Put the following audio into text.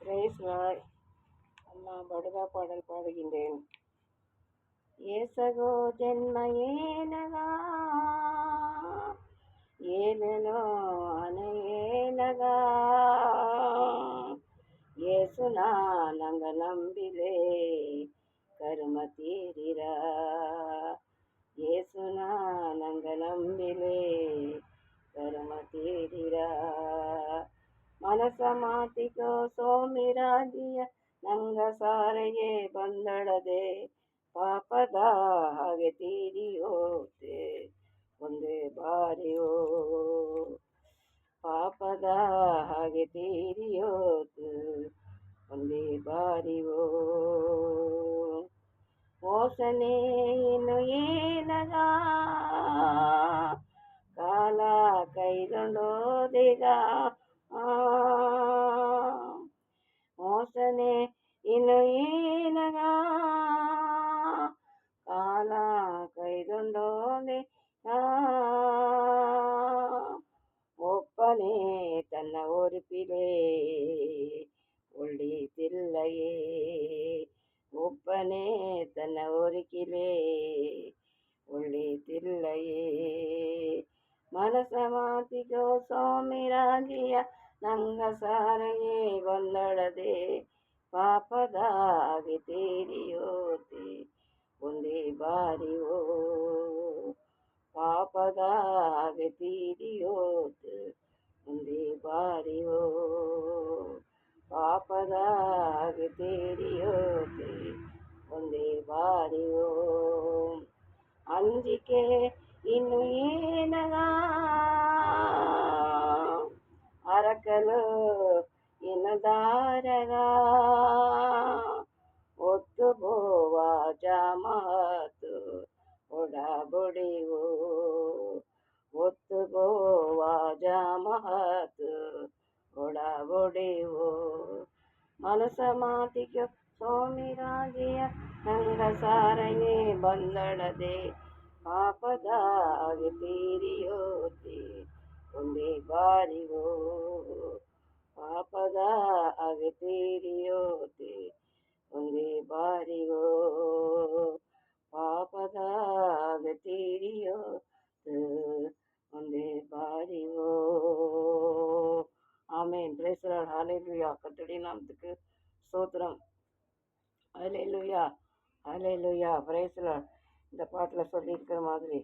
Brace Lord. அம்மா படுகா பாடல் பாடுகின்றேன். ஏசகோ ஜென்ಮ ಏನಗಾ ಏನೇನೋ ಅನೇನಗಾ ಏಸುನ ನಂಗ ನಂಬಿಲೆ ಕರ್ಮ ತೀರಿರ ಏಸುನ ನಂಗ ನಂಬಿಲೆ ಕರ್ಮ ತೀರಿರ ಮನಸ ಮಾತಿಗೋ ಸೋಮಿರಾಜಿಯ ನಂಗ ಸಾರೆಗೆ ಬಂದಳದೆ ಪಾಪದ ಹಾಗೆ ತೀರಿಯೋತೆ ಒಂದೇ ಬಾರಿಯೋ ಪಾಪದ ಹಾಗೆ ತೀರಿಯೋತು ಒಂದೇ ಬಾರಿಯೋ ಮೋಸನೇ ಇನ್ನು ಏನಗ ಕಾಲ ಕೈಗೊಂಡೋದೆಗ ಮೋಸನೆ ಇನ್ನು ಏನಗ ಕಾಲ ಕೈಗೊಂಡೋದೆ ಒಪ್ಪನೆ ತನ್ನ ಒರಿಪಿಲೆ ಒಳ್ಳಿತಿಲ್ಲಯೇ ಒಪ್ಪನೆ ತನ್ನ ಒರಿಕಿಲೆ ಒಳ್ಳಿತಿಲ್ಲಯೇ ಮನಸ ಮಾತಿಗೋ ಸೋಮಿರಾಗಿಯ ನಂಗ ಸಾರೆಯೇ ಬಂದಳದೆ ಪಾಪದ ಹಾಗೆ ತೀರಿಯೋತೆ ಒಂದೇ ಬಾರಿಯೋ ಪಾಪದ ಹಾಗೆ ತೀರಿಯೋತೆ ಒಂದೇ ಬಾರಿಯೋ ಪಾಪದ ಹಾಗೆ ತೀರಿಯೋತೆ ಒಂದೇ ಬಾರಿಯೋ ಅಂಜಿಕೆ ಇನ್ನು ಏನಗ ಅರಕಲು ಇನ್ನು ದಾರಗ ಒತ್ತು ಬೋವ ಜಾಮತು ಒಡಬೊಡಿವು ಒತ್ತು ಬೋವ ಜಾಮತು ಒಡಬೊಡಿವು ಮನಸ ಮಾತಿಗೆ ಸೋಮಿರಾಗಿಯ ನಂಗ ಸಾರನೆ ಬಂದಳದೆ ಪಾಪದ ಹಾಗೆ ತೀರಿಯೋತೆ ಒಂದೇ ಬಾರಿಯೋ ಪಾಪದ ಹಾಗೆ ತೀರಿಯೋತೆ ಒಂದೇ ಬಾರಿಯೋ ಪಾಪದ ಹಾಗೆ ತೀರಿಯೋತೆ ಒಂದೇ ಬಾರಿಯೋ. ஆமென். Price the Lord. ஹalleluya. கர்த்தருடைய நாமத்துக்கு ஸ்தோத்திரம். ஹalleluya. ஹalleluya. Praise the lord. இந்த பாட்டில் சொல்லியிருக்கிற மாதிரி